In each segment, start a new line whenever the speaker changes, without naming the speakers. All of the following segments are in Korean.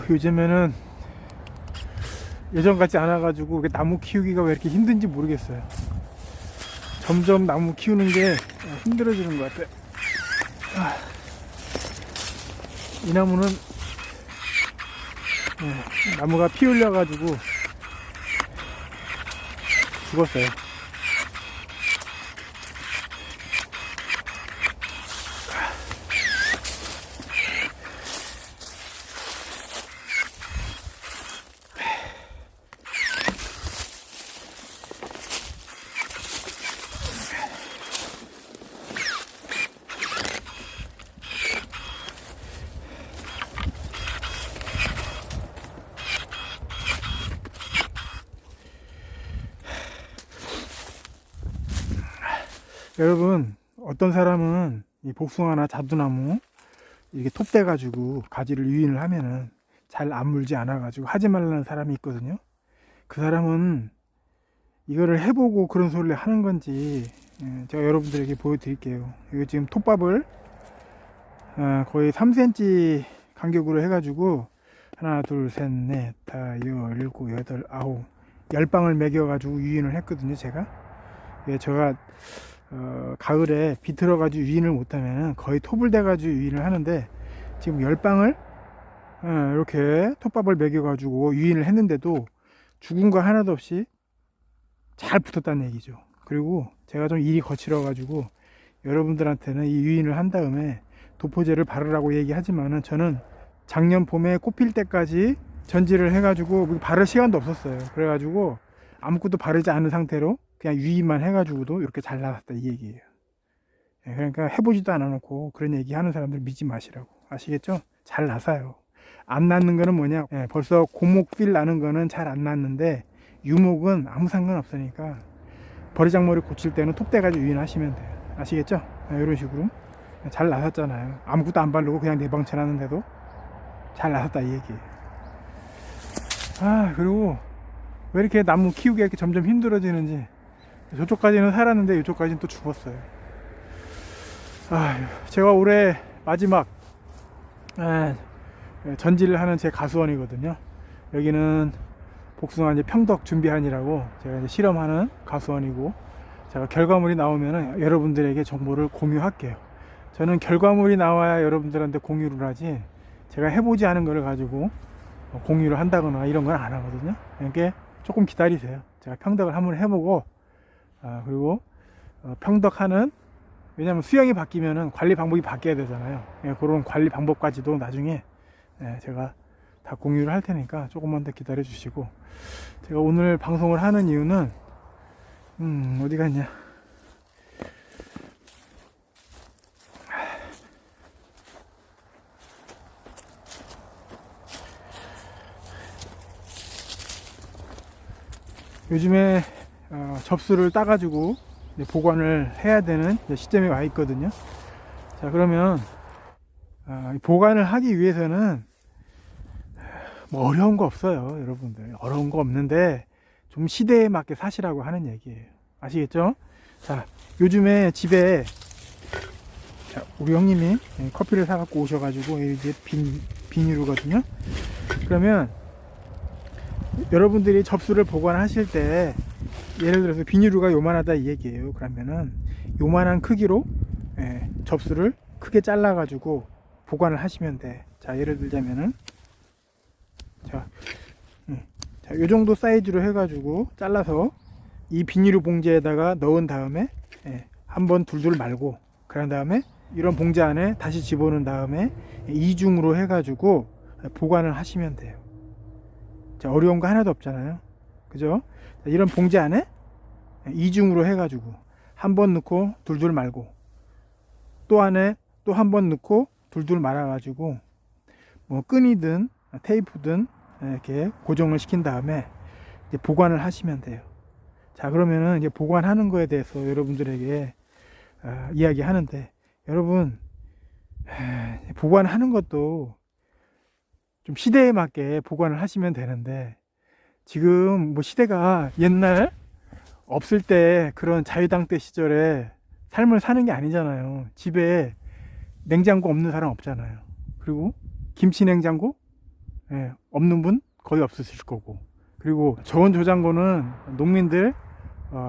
요즘에는 예전 같지 않아 가지고 나무 키우기가 왜 이렇게 힘든지 모르겠어요. 점점 나무 키우는 게 힘들어지는 것 같아요. 이 나무는 나무가 피 흘려 가지고 죽었어요. 여러분, 어떤 사람은 이 복숭아나 자두나무 이렇게 톱대 가지고 가지를 유인을 하면은 잘 안 물지 않아 가지고 하지 말라는 사람이 있거든요. 그 사람은 이거를 해보고 그런 소리를 하는 건지 제가 여러분들에게 보여드릴게요. 이거 지금 톱밥을 거의 3cm 간격으로 해가지고 하나 둘셋넷 다 일곱 여덟 아홉 10방을 매겨 가지고 유인을 했거든요. 제가 가을에 비틀어 가지고 유인을 못하면 거의 톱을 대 가지고 유인을 하는데, 지금 10방을 이렇게 톱밥을 매겨 가지고 유인을 했는데도 죽은 거 하나도 없이 잘 붙었다는 얘기죠. 그리고 제가 좀 일이 거칠어 가지고 여러분들한테는 이 유인을 한 다음에 도포제를 바르라고 얘기하지만은, 저는 작년 봄에 꽃필 때까지 전지를 해가지고 바를 시간도 없었어요. 그래가지고 아무것도 바르지 않은 상태로 그냥 유인만 해가지고도 이렇게 잘 나왔다, 이 얘기예요. 그러니까 해보지도 않아놓고 그런 얘기 하는 사람들 믿지 마시라고. 아시겠죠? 잘 나사요. 안 낫는 거는 뭐냐, 벌써 고목필 나는 거는 잘 안 낫는데 유목은 아무 상관없으니까 버리장머리 고칠 때는 톱대 가지고 유인하시면 돼요. 아시겠죠? 이런 식으로 잘 나섰잖아요. 아무것도 안 바르고 그냥 내방쳐 놨는데도 잘 나섰다, 이 얘기예요. 그리고 왜 이렇게 나무 키우기가 이렇게 점점 힘들어지는지. 저쪽까지는 살았는데 이쪽까지는 또 죽었어요. 제가 올해 마지막 전지를 하는 제 가수원이거든요. 여기는 복숭아 이제 평덕 준비한이라고 제가 이제 실험하는 가수원이고, 제가 결과물이 나오면은 여러분들에게 정보를 공유할게요. 저는 결과물이 나와야 여러분들한테 공유를 하지, 제가 해보지 않은 거를 가지고 공유를 한다거나 이런 건 안 하거든요. 그러니까 조금 기다리세요. 제가 평덕을 한번 해보고, 그리고 평덕하는, 왜냐면 수영이 바뀌면은 관리 방법이 바뀌어야 되잖아요. 그런 관리 방법까지도 나중에 제가 다 공유를 할 테니까 조금만 더 기다려 주시고, 제가 오늘 방송을 하는 이유는 어디 갔냐, 요즘에 접수를 따가지고 보관을 해야 되는 시점에 와 있거든요. 자, 그러면 보관을 하기 위해서는 뭐 어려운 거 없어요, 여러분들. 어려운 거 없는데 좀 시대에 맞게 사시라고 하는 얘기예요. 아시겠죠? 자, 요즘에 집에 우리 형님이 커피를 사갖고 오셔가지고 이게 비닐이거든요. 그러면 여러분들이 접수를 보관하실 때 예를 들어서 비닐루가 요만하다 이 얘기예요. 그러면은 요만한 크기로 접수를 크게 잘라 가지고 보관을 하시면 돼. 자, 예를 들자면은 요 정도 사이즈로 해 가지고 잘라서 이 비닐루 봉지에다가 넣은 다음에 한번 둘둘 말고, 그런 다음에 이런 봉지 안에 다시 집어넣은 다음에 이중으로 해 가지고 보관을 하시면 돼요. 자, 어려운 거 하나도 없잖아요. 그죠? 자, 이런 봉지 안에 이중으로 해가지고 한 번 넣고 둘둘 말고, 또 안에 또 한 번 넣고 둘둘 말아가지고 뭐 끈이든 테이프든 이렇게 고정을 시킨 다음에 이제 보관을 하시면 돼요. 자, 그러면은 이제 보관하는 거에 대해서 여러분들에게 이야기하는데, 여러분 보관하는 것도 좀 시대에 맞게 보관을 하시면 되는데, 지금 뭐 시대가 옛날 없을 때 그런 자유당 때 시절에 삶을 사는 게 아니잖아요. 집에 냉장고 없는 사람 없잖아요. 그리고 김치 냉장고 없는 분 거의 없으실 거고, 그리고 저온 저장고는 농민들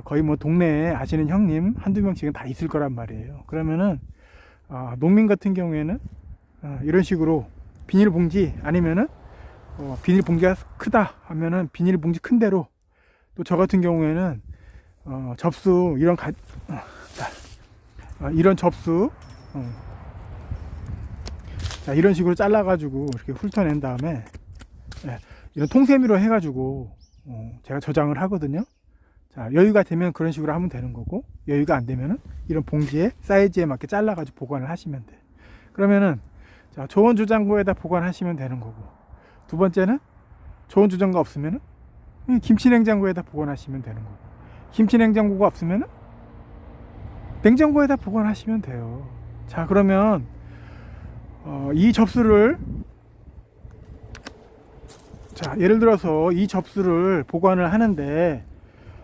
거의 뭐 동네에 아시는 형님 한두 명씩은 다 있을 거란 말이에요. 그러면은 농민 같은 경우에는 이런 식으로 비닐봉지, 아니면은 비닐봉지가 크다 하면은 비닐봉지 큰 대로, 또 저 같은 경우에는 접수 이런 접수 자, 이런 식으로 잘라 가지고 이렇게 훑어낸 다음에 이런 통세미로 해 가지고 제가 저장을 하거든요. 자, 여유가 되면 그런 식으로 하면 되는 거고, 여유가 안 되면은 이런 봉지에 사이즈에 맞게 잘라 가지고 보관을 하시면 돼. 그러면은 자, 저온 저장고에다 보관하시면 되는 거고, 두 번째는 저온 저장고 없으면은 김치 냉장고에다 보관하시면 되는 거고, 김치 냉장고가 없으면은 냉장고에다 보관하시면 돼요. 자, 그러면 이 접수를, 자, 예를 들어서 이 접수를 보관을 하는데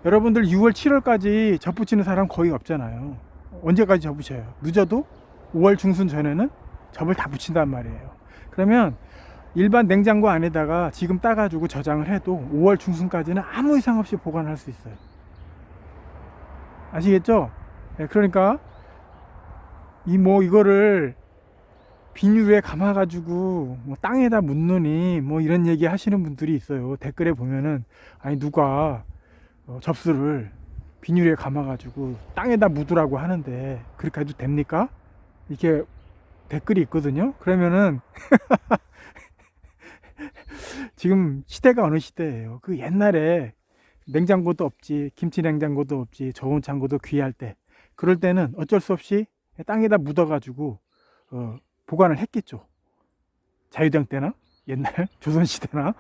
여러분들 6월 7월까지 접 붙이는 사람 거의 없잖아요. 언제까지 접 붙여요? 늦어도 5월 중순 전에는 접을 다 붙인단 말이에요. 그러면 일반 냉장고 안에다가 지금 따가지고 저장을 해도 5월 중순까지는 아무 이상 없이 보관할 수 있어요. 아시겠죠? 그러니까 이거를 비닐에 감아가지고 뭐 땅에다 묻느니 뭐 이런 얘기 하시는 분들이 있어요. 댓글에 보면은, 아니 누가 접수를 비닐에 감아가지고 땅에다 묻으라고 하는데 그렇게 해도 됩니까? 이렇게 댓글이 있거든요. 그러면은 지금 시대가 어느 시대예요? 그 옛날에 냉장고도 없지, 김치 냉장고도 없지, 저온 창고도 귀할 때, 그럴 때는 어쩔 수 없이 땅에다 묻어가지고 보관을 했겠죠. 자유당 때나 옛날 조선시대나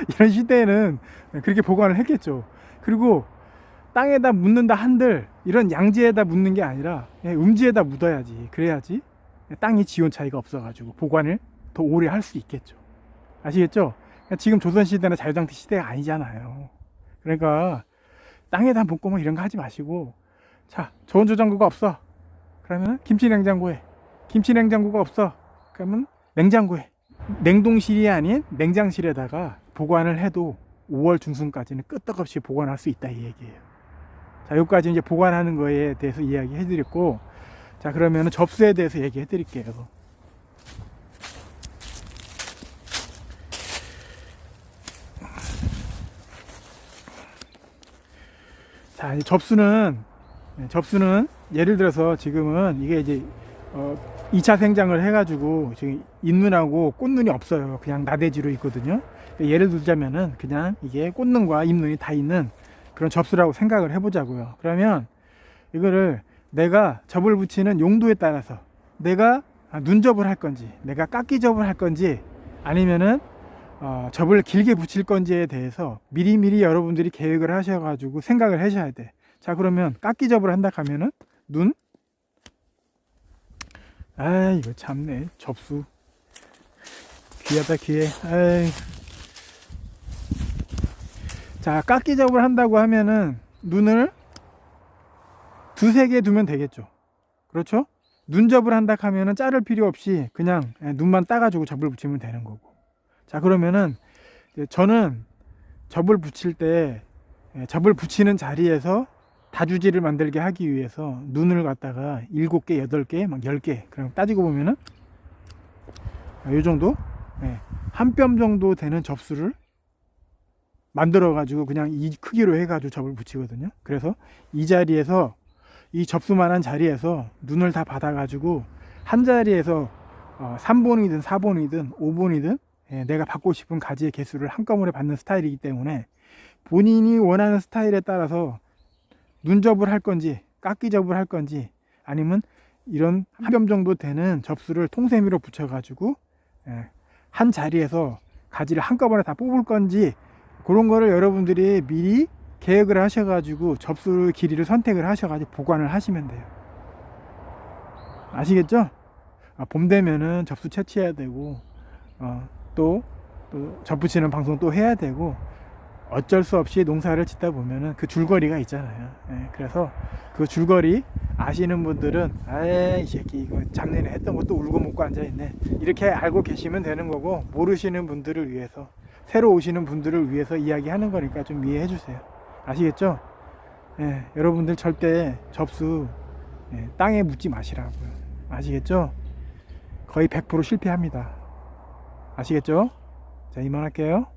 이런 시대에는 그렇게 보관을 했겠죠. 그리고 땅에다 묻는다 한들 이런 양지에다 묻는 게 아니라 음지에다 묻어야지. 그래야지 땅이 지온 차이가 없어가지고 보관을 더 오래 할 수 있겠죠. 아시겠죠? 지금 조선시대나 자유당 시대가 아니잖아요. 그러니까 땅에다 묻고 뭐 이런 거 하지 마시고, 자, 저온 저장고가 없어 그러면 김치 냉장고에, 김치 냉장고가 없어 그러면 냉장고에, 냉동실이 아닌 냉장실에다가 보관을 해도 5월 중순까지는 끄떡없이 보관할 수 있다, 이 얘기예요. 자, 여기까지 이제 보관하는 거에 대해서 이야기 해드렸고, 자, 그러면 접수에 대해서 얘기해 드릴게요. 자, 접수는 예를 들어서 지금은 이게 이제 2차 생장을 해가지고 지금 잎눈하고 꽃눈이 없어요. 그냥 나대지로 있거든요. 예를 들자면은 그냥 이게 꽃눈과 잎눈이 다 있는 그런 접수라고 생각을 해보자고요. 그러면 이거를 내가 접을 붙이는 용도에 따라서 내가 눈접을 할 건지, 내가 깎기접을 할 건지, 아니면은 접을 길게 붙일 건지에 대해서 미리미리 여러분들이 계획을 하셔가지고 생각을 하셔야 돼. 자, 그러면 깎기접을 한다 하면은 눈, 이거 참네, 접수 귀하다, 귀해. 자, 깎기접을 한다고 하면은 눈을 두세 개 두면 되겠죠. 그렇죠? 눈접을 한다 하면은 자를 필요 없이 그냥 눈만 따가지고 접을 붙이면 되는 거고. 자, 그러면은 저는 접을 붙일 때 접을 붙이는 자리에서 다주지를 만들게 하기 위해서 눈을 갖다가 7개, 8개, 막 10개, 그럼 따지고 보면은 이 정도, 한 뼘 정도 되는 접수를 만들어 가지고 그냥 이 크기로 해 가지고 접을 붙이거든요. 그래서 이 자리에서, 이 접수만한 자리에서 눈을 다 받아 가지고 한 자리에서 3본이든 4본이든 5본이든 내가 받고 싶은 가지의 개수를 한꺼번에 받는 스타일이기 때문에 본인이 원하는 스타일에 따라서 눈접을 할 건지 깎기접을 할 건지, 아니면 이런 한 뼘 정도 되는 접수를 통세미로 붙여 가지고 한 자리에서 가지를 한꺼번에 다 뽑을 건지, 그런 거를 여러분들이 미리 계획을 하셔 가지고 접수 길이를 선택을 하셔 가지고 보관을 하시면 돼요. 아시겠죠? 봄 되면은 접수 채취해야 되고 또 접붙이는 방송 또 해야 되고, 어쩔 수 없이 농사를 짓다 보면은 그 줄거리가 있잖아요. 예, 그래서 그 줄거리 아시는 분들은 이 새끼 이거 작년에 했던 것도 울고 먹고 앉아있네, 이렇게 알고 계시면 되는 거고, 모르시는 분들을 위해서, 새로 오시는 분들을 위해서 이야기하는 거니까 좀 이해해 주세요. 아시겠죠? 예, 여러분들 절대 접수 땅에 묻지 마시라고요. 아시겠죠? 거의 100% 실패합니다. 아시겠죠? 자, 이만할게요.